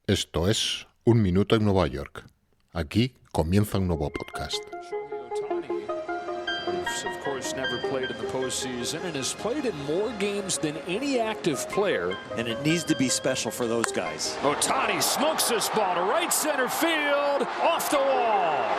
Esto es Un Minuto en Nueva York. Aquí comienza un nuevo podcast. Of course, never played in the postseason and has played in more games than any active player. And it needs to be special for those guys. Ohtani smokes this ball to right center field, off the wall.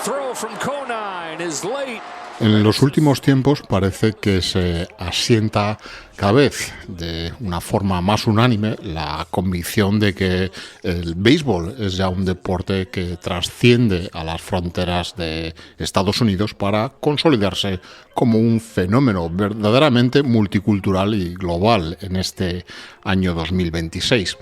Throw from Conine is late. En los últimos tiempos parece que se asienta cada vez de una forma más unánime la convicción de que el béisbol es ya un deporte que trasciende a las fronteras de Estados Unidos para consolidarse como un fenómeno verdaderamente multicultural y global en este año 2026.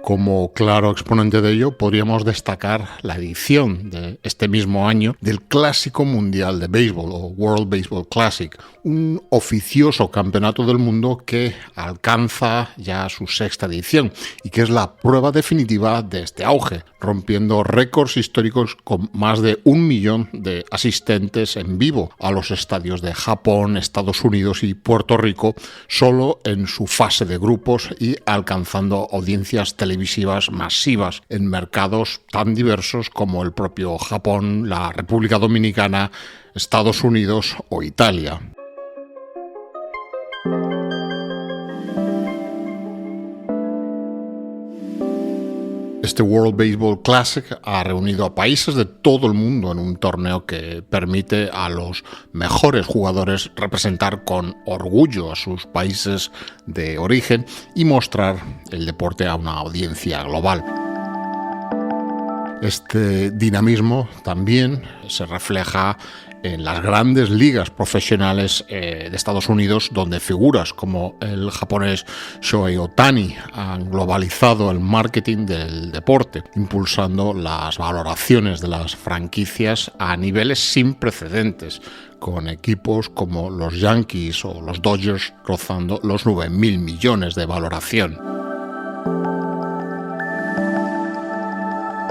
Como claro exponente de ello, podríamos destacar la edición de este mismo año del Clásico Mundial de Béisbol, o World Baseball Classic, un oficioso campeonato del mundo que alcanza ya su sexta edición y que es la prueba definitiva de este auge, rompiendo récords históricos con más de 1 millón de asistentes en vivo a los estadios de Japón, Estados Unidos y Puerto Rico, solo en su fase de grupos y alcanzando audiencias televisivas masivas en mercados tan diversos como el propio Japón, la República Dominicana, Estados Unidos o Italia. Este World Baseball Classic ha reunido a países de todo el mundo en un torneo que permite a los mejores jugadores representar con orgullo a sus países de origen y mostrar el deporte a una audiencia global. Este dinamismo también se refleja en las grandes ligas profesionales de Estados Unidos, donde figuras como el japonés Shohei Ohtani han globalizado el marketing del deporte, impulsando las valoraciones de las franquicias a niveles sin precedentes, con equipos como los Yankees o los Dodgers rozando los 9.000 millones de valoración.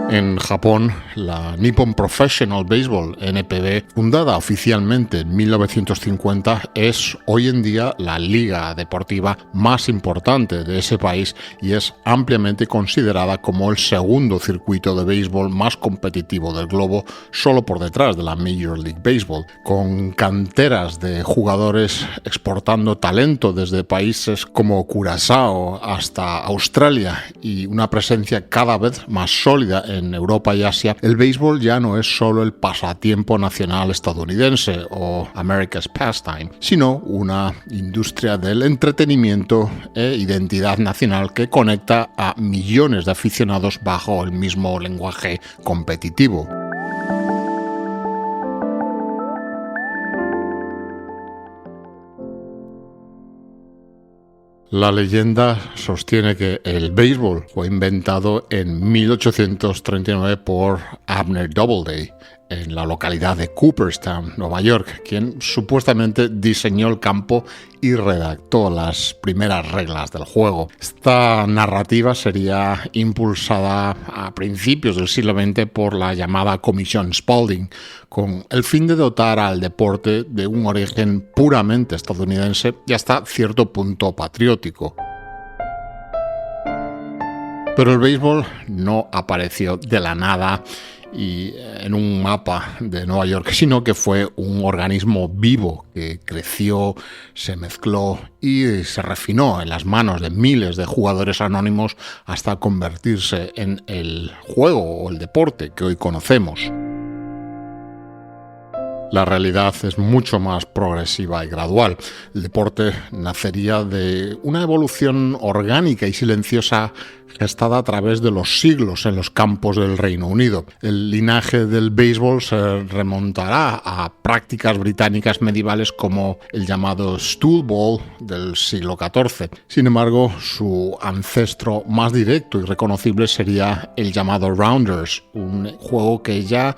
En Japón, la Nippon Professional Baseball, NPB, fundada oficialmente en 1950, es hoy en día la liga deportiva más importante de ese país y es ampliamente considerada como el segundo circuito de béisbol más competitivo del globo, solo por detrás de la Major League Baseball, con canteras de jugadores exportando talento desde países como Curazao hasta Australia y una presencia cada vez más sólida en Europa y Asia. El béisbol ya no es solo el pasatiempo nacional estadounidense o America's Pastime, sino una industria del entretenimiento e identidad nacional que conecta a millones de aficionados bajo el mismo lenguaje competitivo. La leyenda sostiene que el béisbol fue inventado en 1839 por Abner Doubleday en la localidad de Cooperstown, Nueva York, quien supuestamente diseñó el campo y redactó las primeras reglas del juego. Esta narrativa sería impulsada a principios del siglo XX por la llamada Comisión Spalding, con el fin de dotar al deporte de un origen puramente estadounidense y hasta cierto punto patriótico. Pero el béisbol no apareció de la nada y en un mapa de Nueva York, sino que fue un organismo vivo que creció, se mezcló y se refinó en las manos de miles de jugadores anónimos hasta convertirse en el juego o el deporte que hoy conocemos. La realidad es mucho más progresiva y gradual. El deporte nacería de una evolución orgánica y silenciosa gestada a través de los siglos en los campos del Reino Unido. El linaje del béisbol se remontará a prácticas británicas medievales como el llamado stool ball del siglo XIV. Sin embargo, su ancestro más directo y reconocible sería el llamado rounders, un juego que ya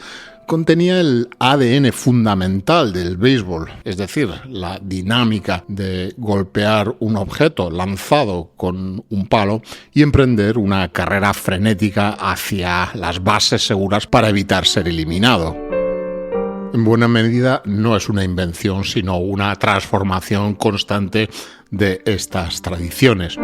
contenía el ADN fundamental del béisbol, es decir, la dinámica de golpear un objeto lanzado con un palo y emprender una carrera frenética hacia las bases seguras para evitar ser eliminado. en buena medida no es una invención, sino una transformación constante de estas tradiciones.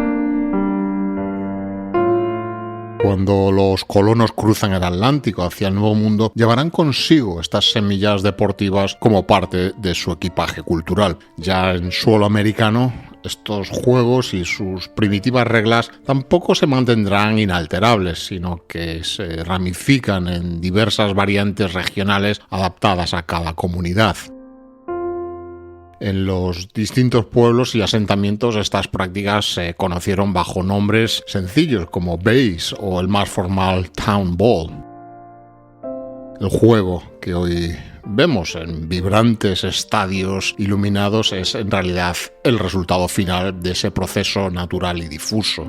Cuando los colonos cruzan el Atlántico hacia el Nuevo Mundo, llevarán consigo estas semillas deportivas como parte de su equipaje cultural. Ya en suelo americano, estos juegos y sus primitivas reglas tampoco se mantendrán inalterables, sino que se ramifican en diversas variantes regionales adaptadas a cada comunidad. En los distintos pueblos y asentamientos estas prácticas se conocieron bajo nombres sencillos como base o el más formal town ball. El juego que hoy vemos en vibrantes estadios iluminados es en realidad el resultado final de ese proceso natural y difuso.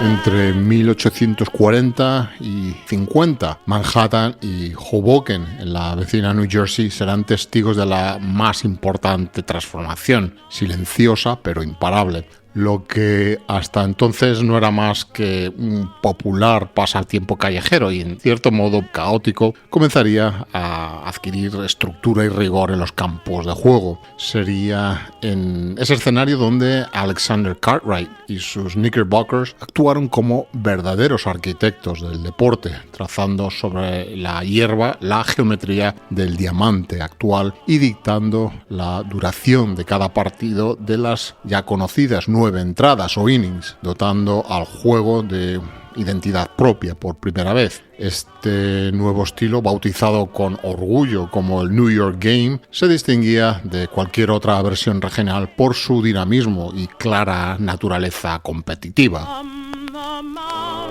Entre 1840 y 50, Manhattan y Hoboken, en la vecina New Jersey, serán testigos de la más importante transformación, silenciosa pero imparable. Lo que hasta entonces no era más que un popular pasatiempo callejero y en cierto modo caótico, comenzaría a adquirir estructura y rigor en los campos de juego. Sería en ese escenario donde Alexander Cartwright y sus Knickerbockers actuaron como verdaderos arquitectos del deporte, trazando sobre la hierba la geometría del diamante actual y dictando la duración de cada partido de las ya conocidas 9 entradas o innings, dotando al juego de identidad propia por primera vez. Este nuevo estilo, bautizado con orgullo como el New York Game, se distinguía de cualquier otra versión regional por su dinamismo y clara naturaleza competitiva.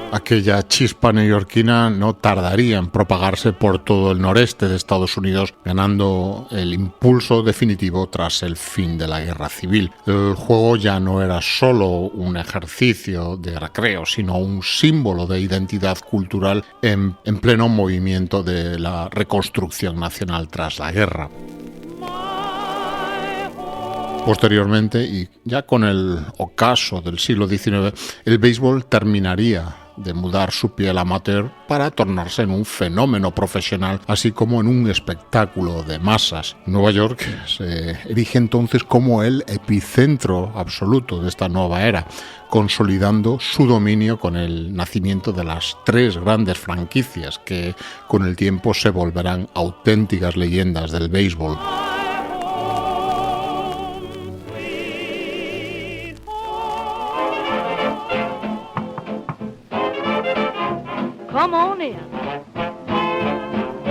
Aquella chispa neoyorquina no tardaría en propagarse por todo el noreste de Estados Unidos, ganando el impulso definitivo tras el fin de la Guerra Civil. El juego ya no era solo un ejercicio de recreo, sino un símbolo de identidad cultural en pleno movimiento de la reconstrucción nacional tras la guerra. Posteriormente, y ya con el ocaso del siglo XIX, el béisbol terminaría de mudar su piel amateur para tornarse en un fenómeno profesional, así como en un espectáculo de masas. Nueva York se erige entonces como el epicentro absoluto de esta nueva era, consolidando su dominio con el nacimiento de las 3 grandes franquicias que con el tiempo se volverán auténticas leyendas del béisbol.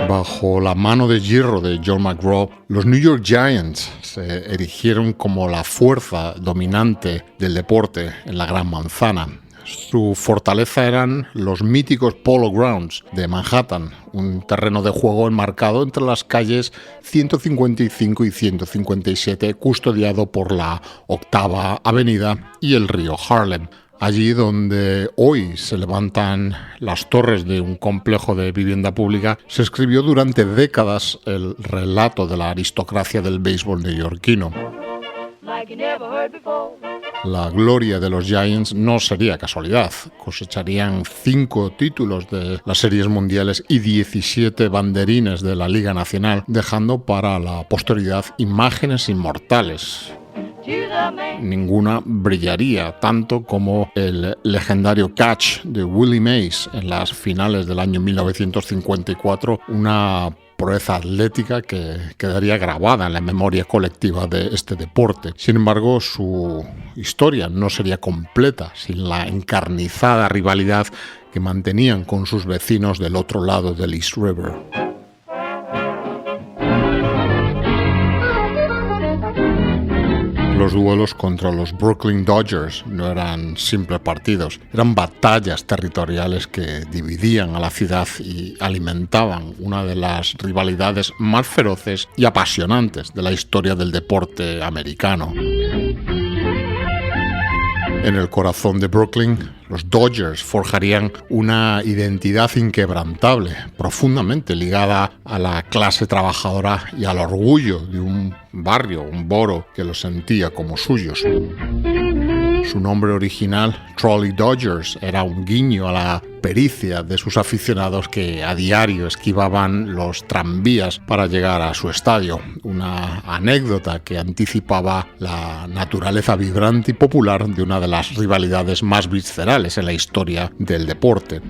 Bajo la mano de hierro de Joe McGraw, los New York Giants se erigieron como la fuerza dominante del deporte en la Gran Manzana. Su fortaleza eran los míticos Polo Grounds de Manhattan, un terreno de juego enmarcado entre las calles 155 y 157, custodiado por la Octava Avenida y el río Harlem. Allí donde hoy se levantan las torres de un complejo de vivienda pública, se escribió durante décadas el relato de la aristocracia del béisbol neoyorquino. La gloria de los Giants no sería casualidad. Cosecharían 5 títulos de las series mundiales y 17 banderines de la Liga Nacional, dejando para la posteridad imágenes inmortales. Ninguna brillaría tanto como el legendario catch de Willie Mays en las finales del año 1954, una proeza atlética que quedaría grabada en la memoria colectiva de este deporte. Sin embargo, su historia no sería completa sin la encarnizada rivalidad que mantenían con sus vecinos del otro lado del East River. Los duelos contra los Brooklyn Dodgers no eran simples partidos, eran batallas territoriales que dividían a la ciudad y alimentaban una de las rivalidades más feroces y apasionantes de la historia del deporte americano. En el corazón de Brooklyn, Los Dodgers forjarían una identidad inquebrantable, profundamente ligada a la clase trabajadora y al orgullo de un barrio, un boro que los sentía como suyos. Su nombre original, Trolley Dodgers, era un guiño a la pericia de sus aficionados que a diario esquivaban los tranvías para llegar a su estadio. Una anécdota que anticipaba la naturaleza vibrante y popular de una de las rivalidades más viscerales en la historia del deporte.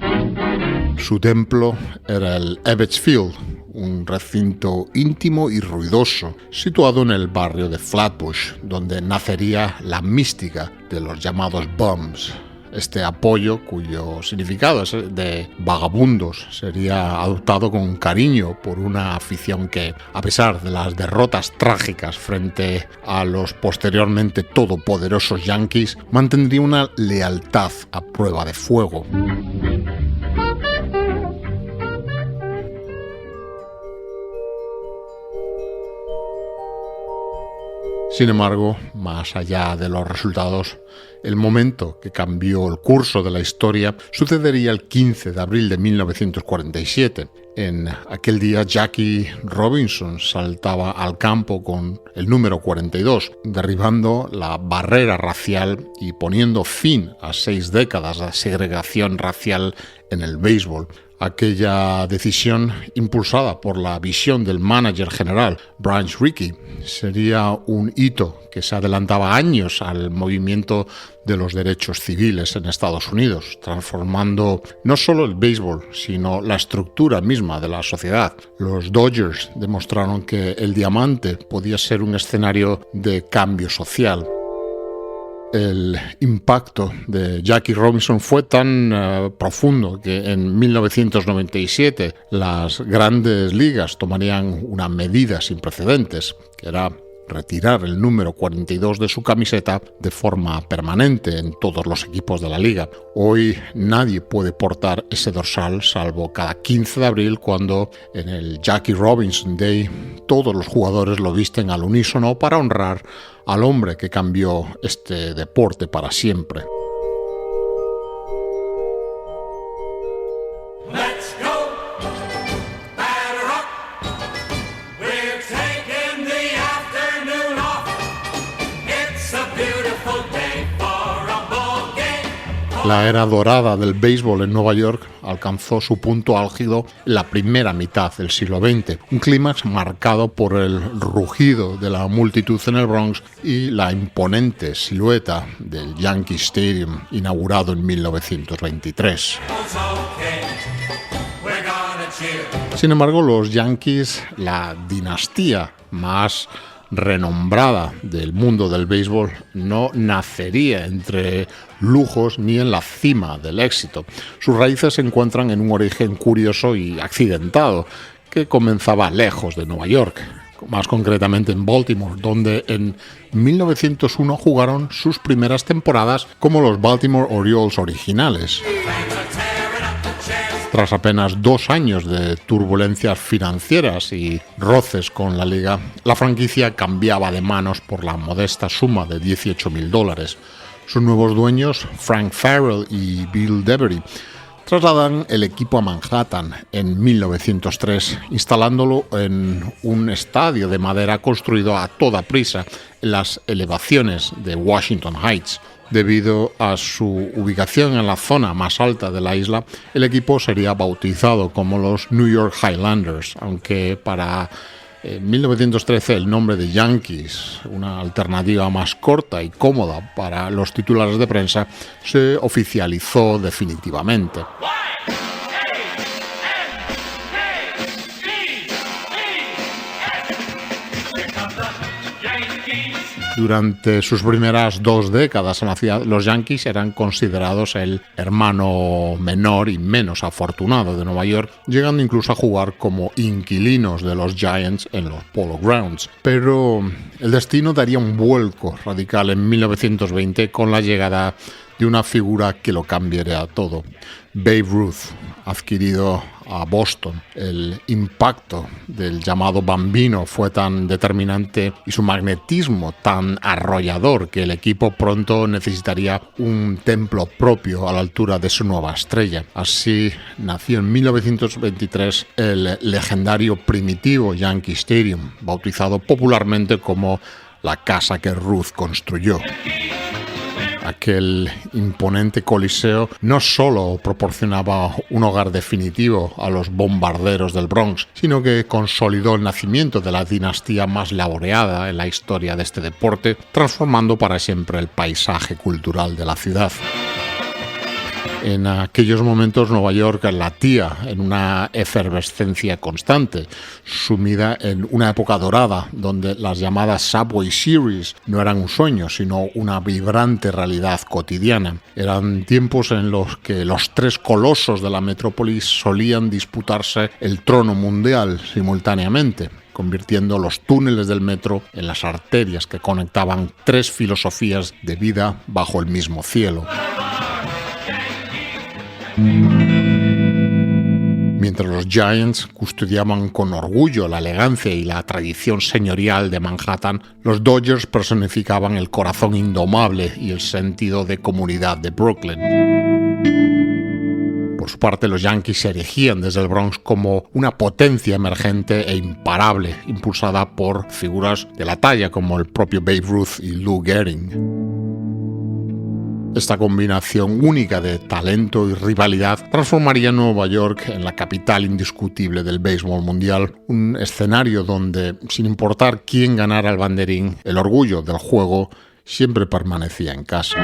Su templo era el Ebbets Field, un recinto íntimo y ruidoso, situado en el barrio de Flatbush, donde nacería la mística de los llamados Bums. Este apoyo, cuyo significado es de vagabundos, sería adoptado con cariño por una afición que, a pesar de las derrotas trágicas frente a los posteriormente todopoderosos Yankees, mantendría una lealtad a prueba de fuego. Sin embargo, más allá de los resultados, el momento que cambió el curso de la historia sucedería el 15 de abril de 1947. En aquel día, Jackie Robinson saltaba al campo con el número 42, derribando la barrera racial y poniendo fin a 6 décadas de segregación racial en el béisbol. Aquella decisión, impulsada por la visión del manager general Branch Rickey, sería un hito que se adelantaba años al movimiento de los derechos civiles en Estados Unidos, transformando no solo el béisbol, sino la estructura misma de la sociedad. Los Dodgers demostraron que el diamante podía ser un escenario de cambio social. El impacto de Jackie Robinson fue tan profundo que en 1997 las grandes ligas tomarían una medida sin precedentes, que era retirar el número 42 de su camiseta de forma permanente en todos los equipos de la liga. Hoy nadie puede portar ese dorsal salvo cada 15 de abril, cuando en el Jackie Robinson Day todos los jugadores lo visten al unísono para honrar al hombre que cambió este deporte para siempre. La era dorada del béisbol en Nueva York alcanzó su punto álgido en la primera mitad del siglo XX, un clímax marcado por el rugido de la multitud en el Bronx y la imponente silueta del Yankee Stadium, inaugurado en 1923. Sin embargo, los Yankees, la dinastía más renombrada del mundo del béisbol, no nacería entre lujos ni en la cima del éxito. Sus raíces se encuentran en un origen curioso y accidentado que comenzaba lejos de Nueva York, más concretamente en Baltimore, donde en 1901 jugaron sus primeras temporadas como los Baltimore Orioles originales. Tras apenas 2 años de turbulencias financieras y roces con la liga, la franquicia cambiaba de manos por la modesta suma de $18,000. Sus nuevos dueños, Frank Farrell y Bill Devery, trasladan el equipo a Manhattan en 1903, instalándolo en un estadio de madera construido a toda prisa en las elevaciones de Washington Heights. Debido a su ubicación en la zona más alta de la isla, el equipo sería bautizado como los New York Highlanders, aunque para 1913 el nombre de Yankees, una alternativa más corta y cómoda para los titulares de prensa, se oficializó definitivamente. Durante sus primeras 2 décadas en la ciudad, los Yankees eran considerados el hermano menor y menos afortunado de Nueva York, llegando incluso a jugar como inquilinos de los Giants en los Polo Grounds. Pero el destino daría un vuelco radical en 1920 con la llegada de una figura que lo cambiaría todo: Babe Ruth, adquirido a Boston. El impacto del llamado Bambino fue tan determinante y su magnetismo tan arrollador que el equipo pronto necesitaría un templo propio a la altura de su nueva estrella. Así nació en 1923 el legendario primitivo Yankee Stadium, bautizado popularmente como la casa que Ruth construyó. Aquel imponente coliseo no solo proporcionaba un hogar definitivo a los bombarderos del Bronx, sino que consolidó el nacimiento de la dinastía más laureada en la historia de este deporte, transformando para siempre el paisaje cultural de la ciudad. En aquellos momentos Nueva York latía en una efervescencia constante, sumida en una época dorada donde las llamadas Subway Series no eran un sueño, sino una vibrante realidad cotidiana. Eran tiempos en los que los tres colosos de la metrópolis solían disputarse el trono mundial simultáneamente, convirtiendo los túneles del metro en las arterias que conectaban tres filosofías de vida bajo el mismo cielo. Mientras los Giants custodiaban con orgullo la elegancia y la tradición señorial de Manhattan, los Dodgers personificaban el corazón indomable y el sentido de comunidad de Brooklyn. Por su parte, los Yankees se erigían desde el Bronx como una potencia emergente e imparable, impulsada por figuras de la talla como el propio Babe Ruth y Lou Gehrig. Esta combinación única de talento y rivalidad transformaría Nueva York en la capital indiscutible del béisbol mundial, un escenario donde, sin importar quién ganara el banderín, el orgullo del juego siempre permanecía en casa.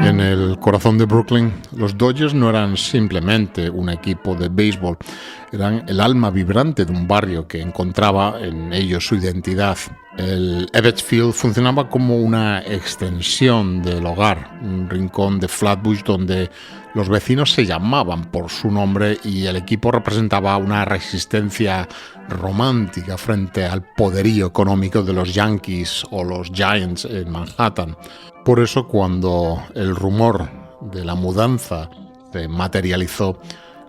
En el corazón de Brooklyn, los Dodgers no eran simplemente un equipo de béisbol, eran el alma vibrante de un barrio que encontraba en ellos su identidad. El Ebbets Field funcionaba como una extensión del hogar, un rincón de Flatbush donde los vecinos se llamaban por su nombre y el equipo representaba una resistencia romántica frente al poderío económico de los Yankees o los Giants en Manhattan. Por eso, cuando el rumor de la mudanza se materializó,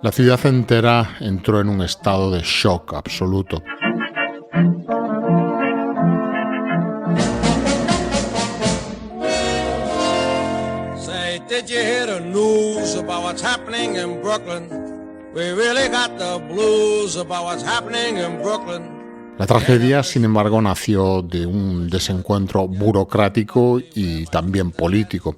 la ciudad entera entró en un estado de shock absoluto. Say, did you hear the news about what's happening in Brooklyn? We really got the blues about what's happening in Brooklyn. La tragedia, sin embargo, nació de un desencuentro burocrático y también político.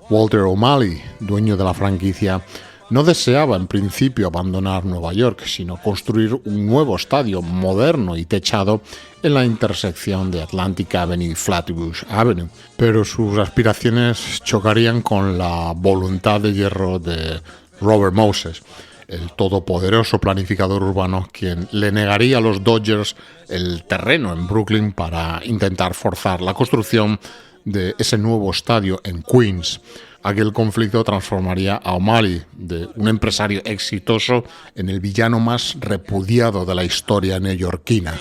Walter O'Malley, dueño de la franquicia, no deseaba en principio abandonar Nueva York, sino construir un nuevo estadio moderno y techado en la intersección de Atlantic Avenue y Flatbush Avenue. Pero sus aspiraciones chocarían con la voluntad de hierro de Robert Moses, el todopoderoso planificador urbano, quien le negaría a los Dodgers el terreno en Brooklyn para intentar forzar la construcción de ese nuevo estadio en Queens. Aquel conflicto transformaría a O'Malley, de un empresario exitoso, en el villano más repudiado de la historia neoyorquina.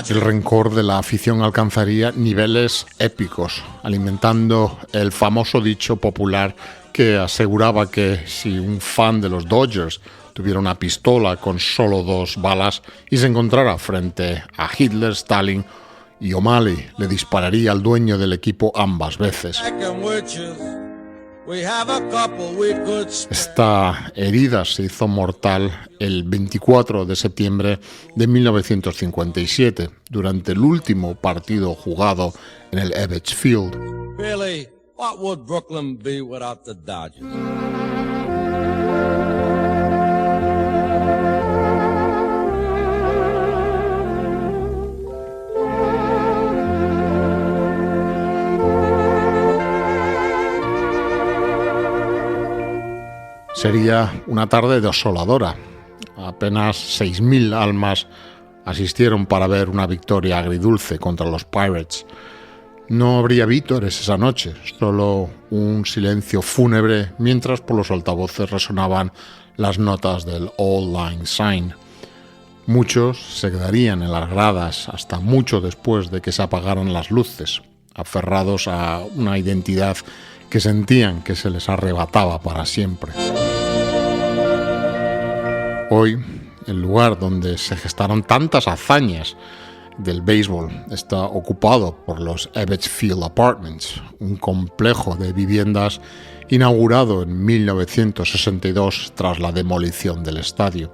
El rencor de la afición alcanzaría niveles épicos, alimentando el famoso dicho popular que aseguraba que si un fan de los Dodgers tuviera una pistola con solo 2 balas y se encontrara frente a Hitler, Stalin y O'Malley, le dispararía al dueño del equipo ambas veces. Esta herida se hizo mortal el 24 de septiembre de 1957, durante el último partido jugado en el Ebbets Field. Really, what would Brooklyn be without the Dodgers? Sería una tarde desoladora. Apenas 6.000 almas asistieron para ver una victoria agridulce contra los Pirates. No habría vítores esa noche, solo un silencio fúnebre mientras por los altavoces resonaban las notas del Auld Lang Syne. Muchos se quedarían en las gradas hasta mucho después de que se apagaran las luces. aferrados a una identidad que sentían que se les arrebataba para siempre. Hoy, el lugar donde se gestaron tantas hazañas del béisbol está ocupado por los Ebbets Field Apartments, un complejo de viviendas inaugurado en 1962 tras la demolición del estadio.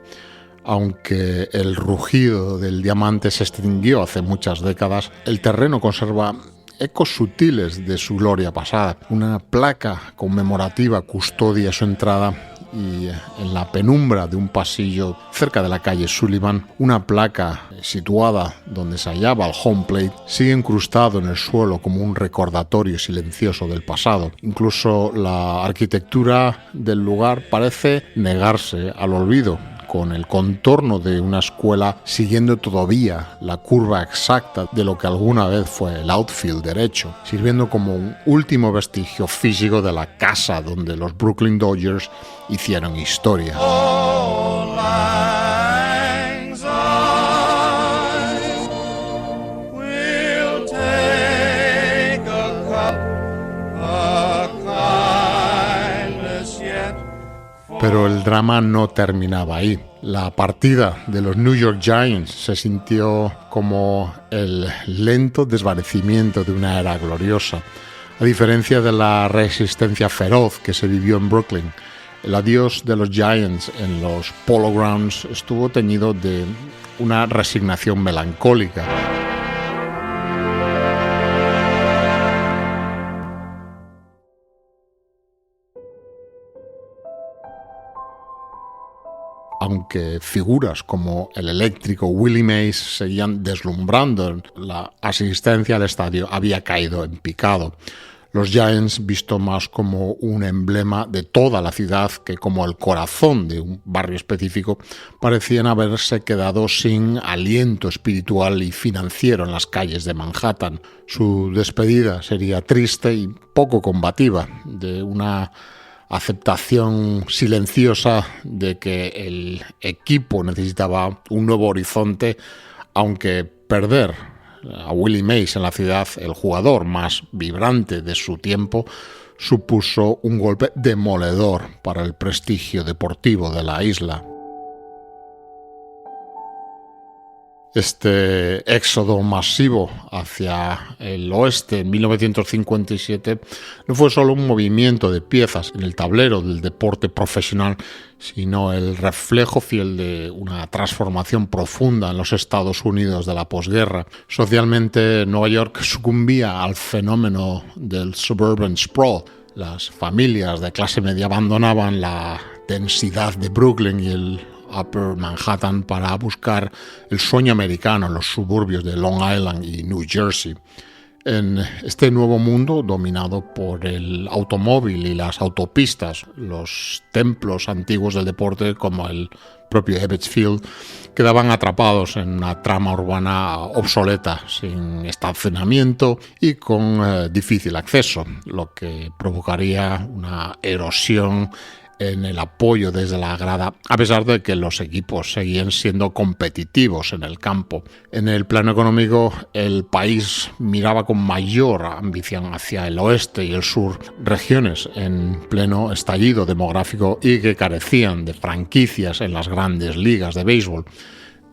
Aunque el rugido del diamante se extinguió hace muchas décadas, el terreno conserva ecos sutiles de su gloria pasada. Una placa conmemorativa custodia su entrada y en la penumbra de un pasillo cerca de la calle Sullivan, una placa situada donde se hallaba el home plate sigue incrustado en el suelo como un recordatorio silencioso del pasado. Incluso la arquitectura del lugar parece negarse al olvido, con el contorno de una escuela siguiendo todavía la curva exacta de lo que alguna vez fue el outfield derecho, sirviendo como un último vestigio físico de la casa donde los Brooklyn Dodgers hicieron historia. Pero el drama no terminaba ahí. La partida de los New York Giants se sintió como el lento desvanecimiento de una era gloriosa. A diferencia de la resistencia feroz que se vivió en Brooklyn, el adiós de los Giants en los Polo Grounds estuvo teñido de una resignación melancólica. Aunque figuras como el eléctrico Willie Mays seguían deslumbrando, la asistencia al estadio había caído en picado. Los Giants, visto más como un emblema de toda la ciudad que como el corazón de un barrio específico, parecían haberse quedado sin aliento espiritual y financiero en las calles de Manhattan. Su despedida sería triste y poco combativa, de una aceptación silenciosa de que el equipo necesitaba un nuevo horizonte, aunque perder a Willie Mays en la ciudad, el jugador más vibrante de su tiempo, supuso un golpe demoledor para el prestigio deportivo de la isla. Este éxodo masivo hacia el oeste en 1957 no fue solo un movimiento de piezas en el tablero del deporte profesional, sino el reflejo fiel de una transformación profunda en los Estados Unidos de la posguerra. Socialmente, Nueva York sucumbía al fenómeno del suburban sprawl. Las familias de clase media abandonaban la densidad de Brooklyn y el Upper Manhattan para buscar el sueño americano en los suburbios de Long Island y New Jersey. En este nuevo mundo dominado por el automóvil y las autopistas, los templos antiguos del deporte como el propio Ebbets Field quedaban atrapados en una trama urbana obsoleta, sin estacionamiento y con difícil acceso, lo que provocaría una erosión en el apoyo desde la grada, a pesar de que los equipos seguían siendo competitivos en el campo. En el plano económico, el país miraba con mayor ambición hacia el oeste y el sur, regiones en pleno estallido demográfico y que carecían de franquicias en las grandes ligas de béisbol.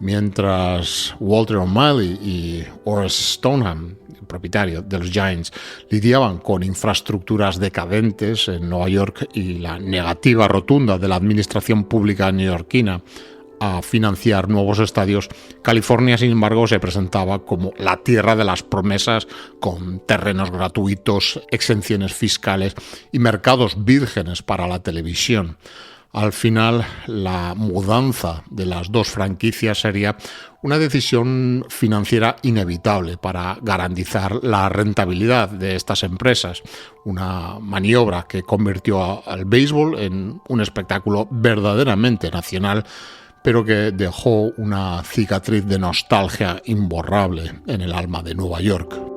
Mientras Walter O'Malley y Horace Stoneham, propietario de los Giants, lidiaban con infraestructuras decadentes en Nueva York y la negativa rotunda de la administración pública neoyorquina a financiar nuevos estadios, California, sin embargo, se presentaba como la tierra de las promesas, con terrenos gratuitos, exenciones fiscales y mercados vírgenes para la televisión. Al final, la mudanza de las dos franquicias sería una decisión financiera inevitable para garantizar la rentabilidad de estas empresas, una maniobra que convirtió al béisbol en un espectáculo verdaderamente nacional, pero que dejó una cicatriz de nostalgia imborrable en el alma de Nueva York.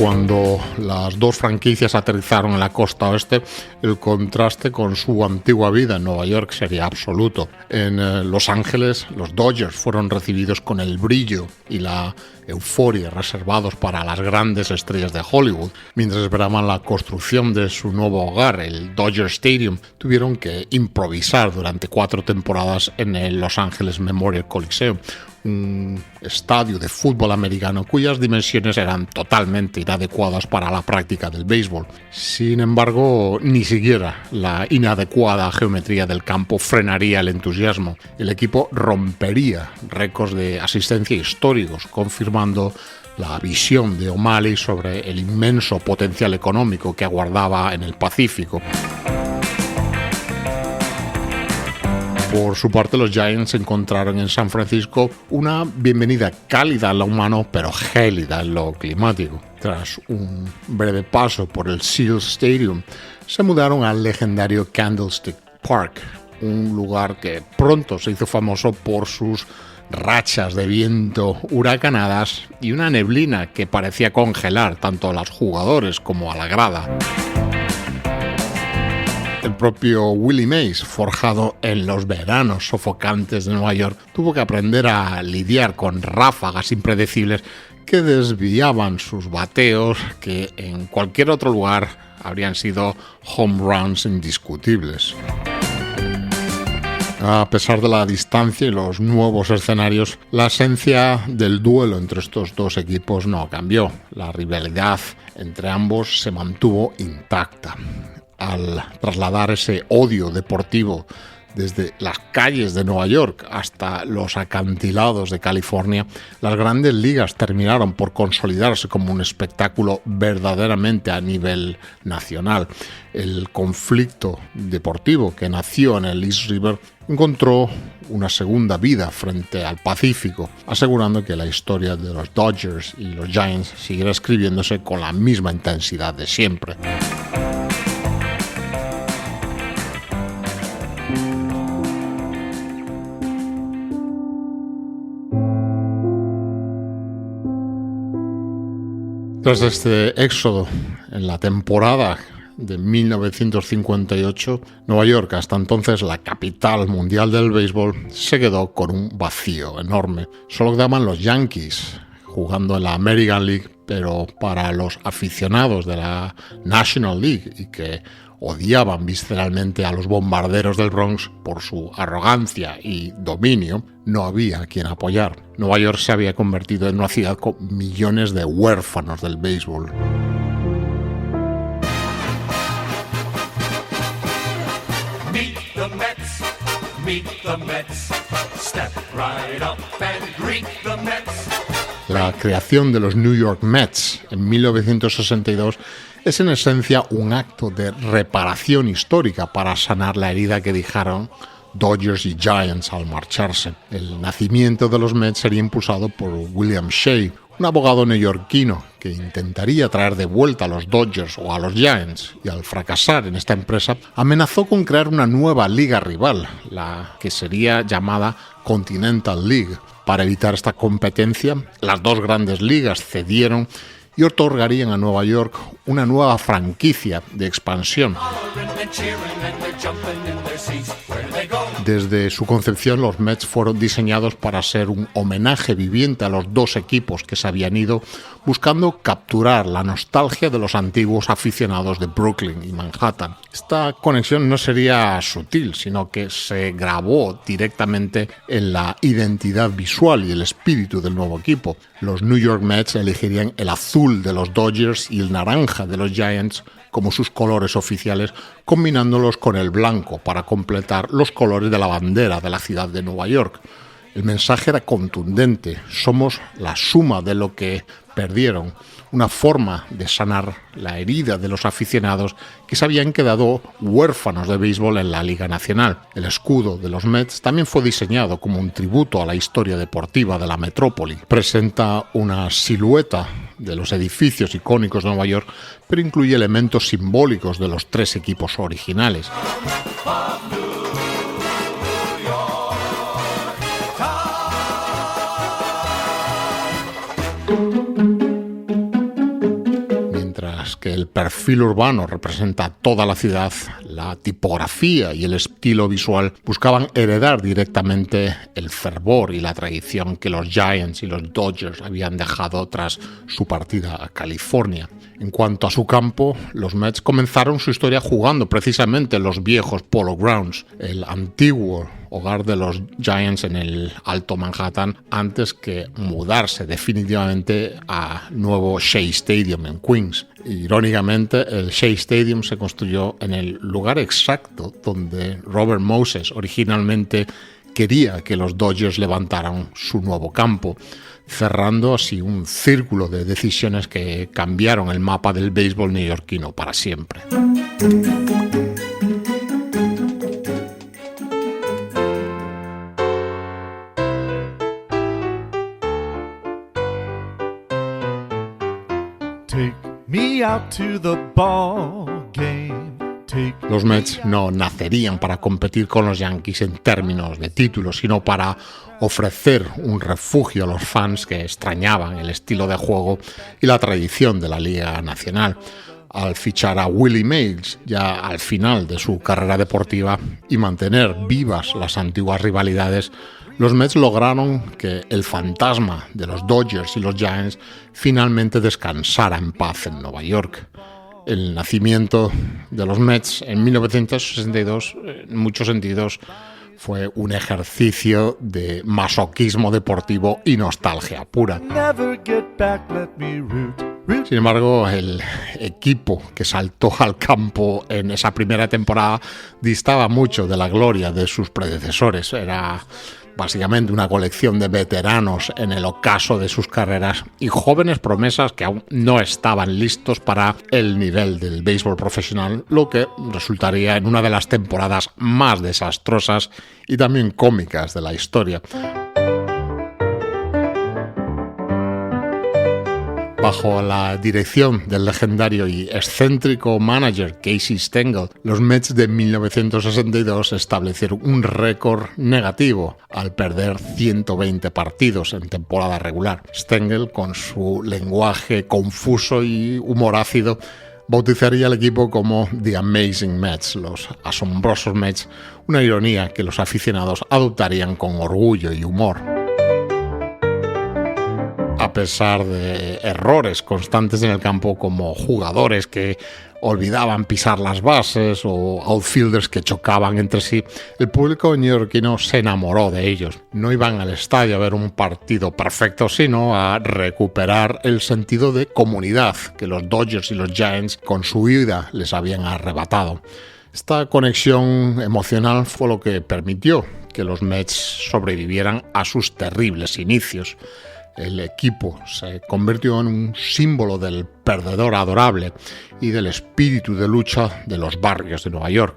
Cuando las dos franquicias aterrizaron en la costa oeste, el contraste con su antigua vida en Nueva York sería absoluto. En Los Ángeles, los Dodgers fueron recibidos con el brillo y la euforia reservados para las grandes estrellas de Hollywood. Mientras esperaban la construcción de su nuevo hogar, el Dodger Stadium, tuvieron que improvisar durante 4 temporadas en el Los Angeles Memorial Coliseum, un estadio de fútbol americano cuyas dimensiones eran totalmente inadecuadas para la práctica del béisbol. Sin embargo, ni siquiera la inadecuada geometría del campo frenaría el entusiasmo. El equipo rompería récords de asistencia históricos, confirmando la visión de O'Malley sobre el inmenso potencial económico que aguardaba en el Pacífico. Por su parte, los Giants encontraron en San Francisco una bienvenida cálida en lo humano, pero gélida en lo climático. Tras un breve paso por el Seals Stadium, se mudaron al legendario Candlestick Park, un lugar que pronto se hizo famoso por sus rachas de viento huracanadas y una neblina que parecía congelar tanto a los jugadores como a la grada. El propio Willie Mays, forjado en los veranos sofocantes de Nueva York, tuvo que aprender a lidiar con ráfagas impredecibles que desviaban sus bateos, que en cualquier otro lugar habrían sido home runs indiscutibles. A pesar de la distancia y los nuevos escenarios, la esencia del duelo entre estos dos equipos no cambió. La rivalidad entre ambos se mantuvo intacta. Al trasladar ese odio deportivo desde las calles de Nueva York hasta los acantilados de California, las grandes ligas terminaron por consolidarse como un espectáculo verdaderamente a nivel nacional. El conflicto deportivo que nació en el East River encontró una segunda vida frente al Pacífico, asegurando que la historia de los Dodgers y los Giants siguiera escribiéndose con la misma intensidad de siempre. Tras este éxodo en la temporada de 1958, Nueva York, hasta entonces la capital mundial del béisbol, se quedó con un vacío enorme. Solo quedaban los Yankees jugando en la American League, pero para los aficionados de la National League y que odiaban visceralmente a los Bombarderos del Bronx por su arrogancia y dominio, no había a quien apoyar. Nueva York se había convertido en una ciudad con millones de huérfanos del béisbol. Meet the Mets, meet the Mets, step right up and greet the Mets. La creación de los New York Mets en 1962 es en esencia un acto de reparación histórica para sanar la herida que dejaron Dodgers y Giants al marcharse. El nacimiento de los Mets sería impulsado por William Shea, un abogado neoyorquino que intentaría traer de vuelta a los Dodgers o a los Giants, y al fracasar en esta empresa amenazó con crear una nueva liga rival, la que sería llamada Continental League. Para evitar esta competencia, las dos grandes ligas cedieron y otorgarían a Nueva York una nueva franquicia de expansión. Desde su concepción, los Mets fueron diseñados para ser un homenaje viviente a los dos equipos que se habían ido, buscando capturar la nostalgia de los antiguos aficionados de Brooklyn y Manhattan. Esta conexión no sería sutil, sino que se grabó directamente en la identidad visual y el espíritu del nuevo equipo. Los New York Mets elegirían el azul de los Dodgers y el naranja de los Giants como sus colores oficiales, combinándolos con el blanco para completar los colores de la bandera de la ciudad de Nueva York. El mensaje era contundente: somos la suma de lo que perdieron, una forma de sanar la herida de los aficionados que se habían quedado huérfanos de béisbol en la Liga Nacional. El escudo de los Mets también fue diseñado como un tributo a la historia deportiva de la metrópoli. Presenta una silueta de los edificios icónicos de Nueva York, pero incluye elementos simbólicos de los tres equipos originales. el perfil urbano representa toda la ciudad, la tipografía y el estilo visual buscaban heredar directamente el fervor y la tradición que los Giants y los Dodgers habían dejado tras su partida a California. En cuanto a su campo, los Mets comenzaron su historia jugando precisamente en los viejos Polo Grounds, el antiguo hogar de los Giants en el Alto Manhattan, antes que mudarse definitivamente a nuevo Shea Stadium en Queens. Irónicamente, el Shea Stadium se construyó en el lugar exacto donde Robert Moses originalmente quería que los Dodgers levantaran su nuevo campo, cerrando así un círculo de decisiones que cambiaron el mapa del béisbol neoyorquino para siempre. Take me out to the ball game. Los Mets no nacerían para competir con los Yankees en términos de títulos, sino para ofrecer un refugio a los fans que extrañaban el estilo de juego y la tradición de la Liga Nacional. Al fichar a Willie Mays ya al final de su carrera deportiva y mantener vivas las antiguas rivalidades, los Mets lograron que el fantasma de los Dodgers y los Giants finalmente descansara en paz en Nueva York. El nacimiento de los Mets en 1962, en muchos sentidos, fue un ejercicio de masoquismo deportivo y nostalgia pura. Sin embargo, el equipo que saltó al campo en esa primera temporada distaba mucho de la gloria de sus predecesores. Era básicamente una colección de veteranos en el ocaso de sus carreras y jóvenes promesas que aún no estaban listos para el nivel del béisbol profesional, lo que resultaría en una de las temporadas más desastrosas y también cómicas de la historia. Bajo la dirección del legendario y excéntrico manager Casey Stengel, los Mets de 1962 establecieron un récord negativo al perder 120 partidos en temporada regular. Stengel, con su lenguaje confuso y humor ácido, bautizaría al equipo como The Amazing Mets, los asombrosos Mets, una ironía que los aficionados adoptarían con orgullo y humor. A pesar de errores constantes en el campo, como jugadores que olvidaban pisar las bases o outfielders que chocaban entre sí, el público neoyorquino se enamoró de ellos. No iban al estadio a ver un partido perfecto, sino a recuperar el sentido de comunidad que los Dodgers y los Giants con su huida les habían arrebatado. Esta conexión emocional fue lo que permitió que los Mets sobrevivieran a sus terribles inicios. El equipo se convirtió en un símbolo del perdedor adorable y del espíritu de lucha de los barrios de Nueva York.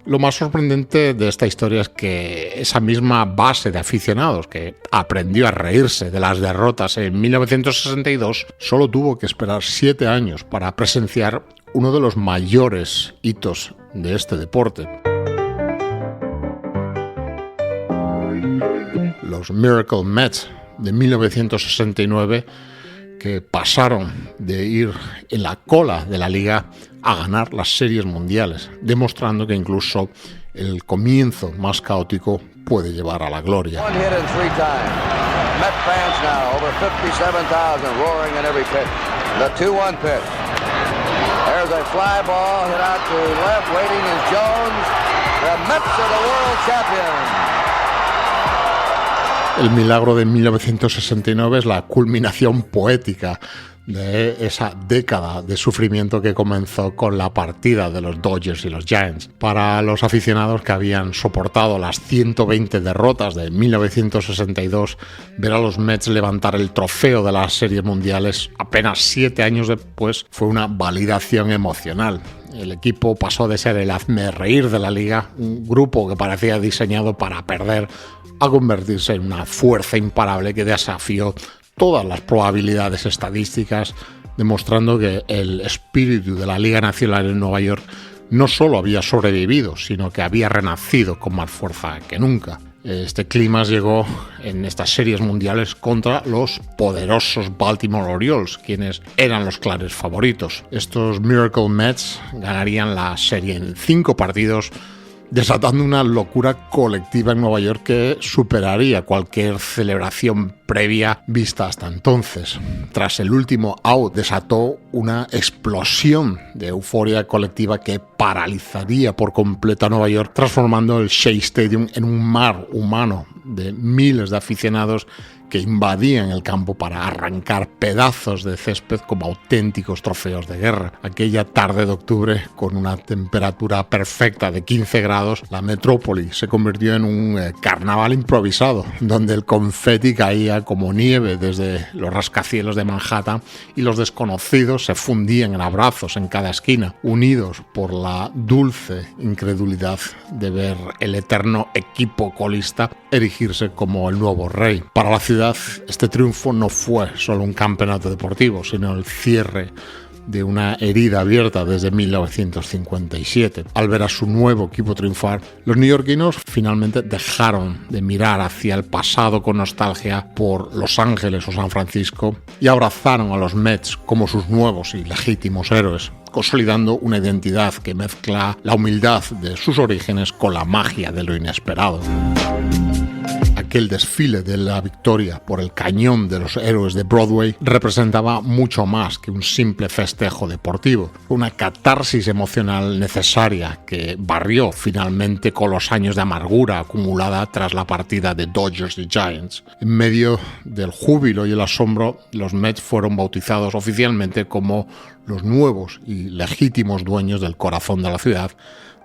Lo más sorprendente de esta historia es que esa misma base de aficionados que aprendió a reírse de las derrotas en 1962 solo tuvo que esperar 7 años para presenciar uno de los mayores hitos de este deporte. Los Miracle Mets de 1969, que pasaron de ir en la cola de la liga a ganar las series mundiales, demostrando que incluso el comienzo más caótico puede llevar a la gloria. El milagro de 1969 es la culminación poética de esa década de sufrimiento que comenzó con la partida de los Dodgers y los Giants. Para los aficionados que habían soportado las 120 derrotas de 1962, ver a los Mets levantar el trofeo de las series mundiales apenas 7 años después fue una validación emocional. El equipo pasó de ser el hazmerreír de la liga, un grupo que parecía diseñado para perder, a convertirse en una fuerza imparable que desafió todas las probabilidades estadísticas, demostrando que el espíritu de la Liga Nacional en Nueva York no solo había sobrevivido, sino que había renacido con más fuerza que nunca. Este clímax llegó en estas series mundiales contra los poderosos Baltimore Orioles, quienes eran los claros favoritos. Estos Miracle Mets ganarían la serie en 5 partidos, desatando una locura colectiva en Nueva York que superaría cualquier celebración previa vista hasta entonces. Tras el último out, desató una explosión de euforia colectiva que paralizaría por completo a Nueva York, transformando el Shea Stadium en un mar humano de miles de aficionados que invadían el campo para arrancar pedazos de césped como auténticos trofeos de guerra. Aquella tarde de octubre, con una temperatura perfecta de 15 grados, la metrópoli se convirtió en un carnaval improvisado, donde el confeti caía como nieve desde los rascacielos de Manhattan y los desconocidos se fundían en abrazos en cada esquina, unidos por la dulce incredulidad de ver el eterno equipo colista erigirse como el nuevo rey. Para la ciudad, este triunfo no fue solo un campeonato deportivo, sino el cierre de una herida abierta desde 1957. Al ver a su nuevo equipo triunfar, los neoyorquinos finalmente dejaron de mirar hacia el pasado con nostalgia por Los Ángeles o San Francisco y abrazaron a los Mets como sus nuevos y legítimos héroes, consolidando una identidad que mezcla la humildad de sus orígenes con la magia de lo inesperado. Aquel desfile de la victoria por el cañón de los héroes de Broadway representaba mucho más que un simple festejo deportivo. Una catarsis emocional necesaria que barrió finalmente con los años de amargura acumulada tras la partida de Dodgers y Giants. En medio del júbilo y el asombro, los Mets fueron bautizados oficialmente como los nuevos y legítimos dueños del corazón de la ciudad,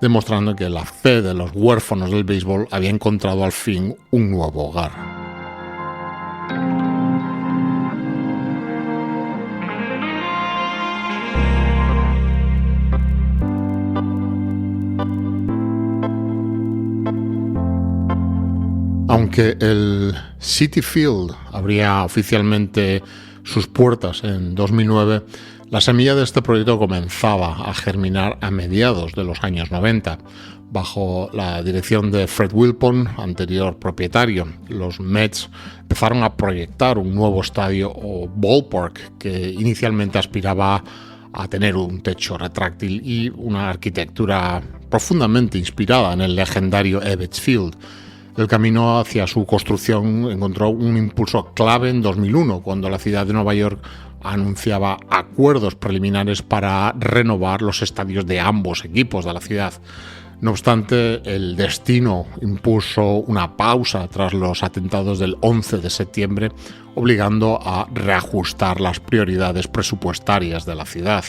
demostrando que la fe de los huérfanos del béisbol había encontrado al fin un nuevo hogar. Aunque el Citi Field abría oficialmente sus puertas en 2009, la semilla de este proyecto comenzaba a germinar a mediados de los años 90. Bajo la dirección de Fred Wilpon, anterior propietario, los Mets empezaron a proyectar un nuevo estadio o ballpark que inicialmente aspiraba a tener un techo retráctil y una arquitectura profundamente inspirada en el legendario Ebbets Field. El camino hacia su construcción encontró un impulso clave en 2001, cuando la ciudad de Nueva York anunciaba acuerdos preliminares para renovar los estadios de ambos equipos de la ciudad. No obstante, el destino impuso una pausa tras los atentados del 11 de septiembre, obligando a reajustar las prioridades presupuestarias de la ciudad.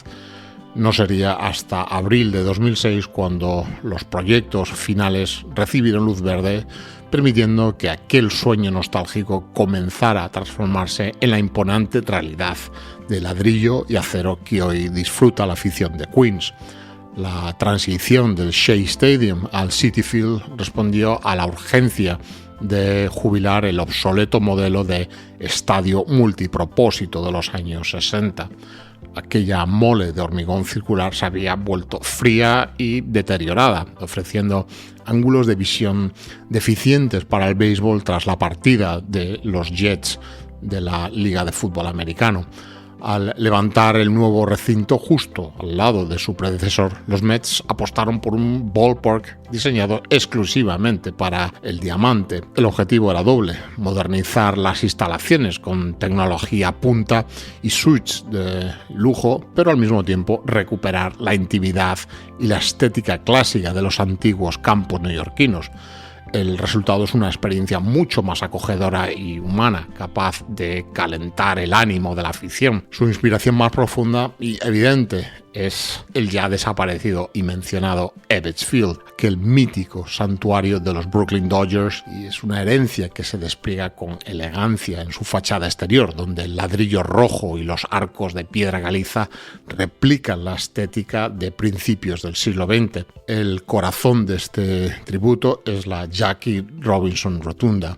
No sería hasta abril de 2006 cuando los proyectos finales recibieron luz verde, permitiendo que aquel sueño nostálgico comenzara a transformarse en la imponente realidad de ladrillo y acero que hoy disfruta la afición de Queens. La transición del Shea Stadium al Citi Field respondió a la urgencia de jubilar el obsoleto modelo de estadio multipropósito de los años 60. Aquella mole de hormigón circular se había vuelto fría y deteriorada, ofreciendo ángulos de visión deficientes para el béisbol tras la partida de los Jets de la Liga de Fútbol Americano. Al levantar el nuevo recinto justo al lado de su predecesor, los Mets apostaron por un ballpark diseñado exclusivamente para el diamante. El objetivo era doble: modernizar las instalaciones con tecnología punta y suites de lujo, pero al mismo tiempo recuperar la intimidad y la estética clásica de los antiguos campos neoyorquinos. El resultado es una experiencia mucho más acogedora y humana, capaz de calentar el ánimo de la afición. Su inspiración más profunda y evidente es el ya desaparecido y mencionado Ebbets Field, aquel mítico santuario de los Brooklyn Dodgers, y es una herencia que se despliega con elegancia en su fachada exterior, donde el ladrillo rojo y los arcos de piedra caliza replican la estética de principios del siglo XX. El corazón de este tributo es la Jackie Robinson Rotunda,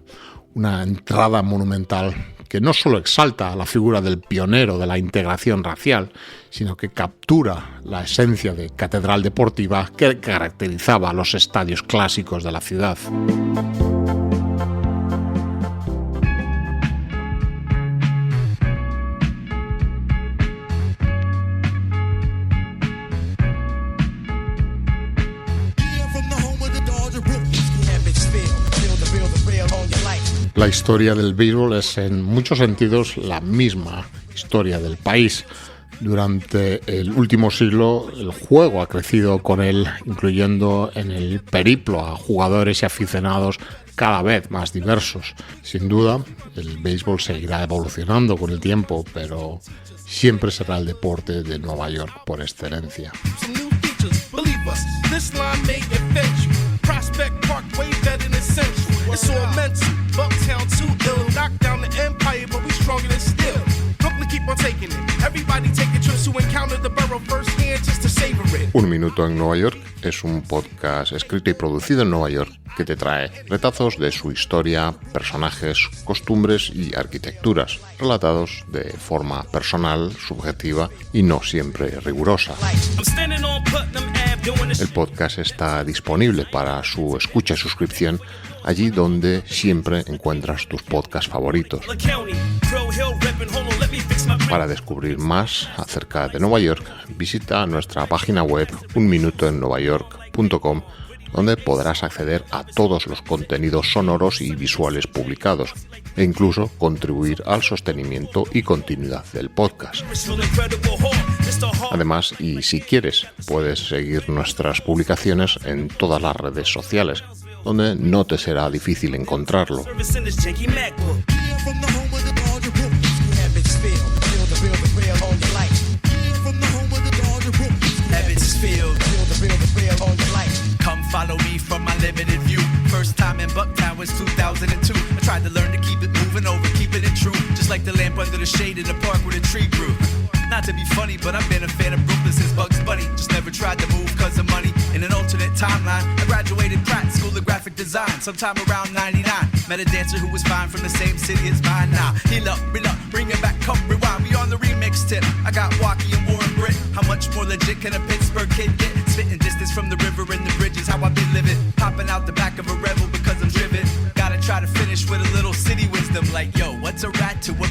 una entrada monumental que no solo exalta la figura del pionero de la integración racial, sino que captura la esencia de catedral deportiva que caracterizaba a los estadios clásicos de la ciudad. La historia del béisbol es en muchos sentidos la misma historia del país. Durante el último siglo el juego ha crecido con él, incluyendo en el periplo a jugadores y aficionados cada vez más diversos. Sin duda, el béisbol seguirá evolucionando con el tiempo, pero siempre será el deporte de Nueva York por excelencia. Un Minuto en Nueva York es un podcast escrito y producido en Nueva York que te trae retazos de su historia, personajes, costumbres y arquitecturas, relatados de forma personal, subjetiva y no siempre rigurosa. El podcast está disponible para su escucha y suscripción allí donde siempre encuentras tus podcasts favoritos. Para descubrir más acerca de Nueva York, visita nuestra página web unminutoennuevayork.com, donde podrás acceder a todos los contenidos sonoros y visuales publicados e incluso contribuir al sostenimiento y continuidad del podcast. Además, y si quieres, puedes seguir nuestras publicaciones en todas las redes sociales, donde no te será difícil encontrarlo. Follow me from my limited view. First time in Bucktown was 2002. I tried to learn to keep it moving over, keeping it true. Just like the lamp under the shade in the park where the tree grew. Not to be funny, but I've been a fan of Brooklyn since Bugs Bunny. Just never tried to move cause of money. In an alternate timeline, I graduated Pratt School of Graphic Design sometime around 99. Met a dancer who was fine from the same city as mine. Now, heal up, bring it back, come rewind. We on the remix tip. I got Waukee and Warren Britt. How much more legit can a Pittsburgh kid get? Spitting distance from the river and the bridges. How I've been living. Popping out the back of a rebel because I'm driven. Gotta try to finish with a little city wisdom. Like, yo, what's a rat to a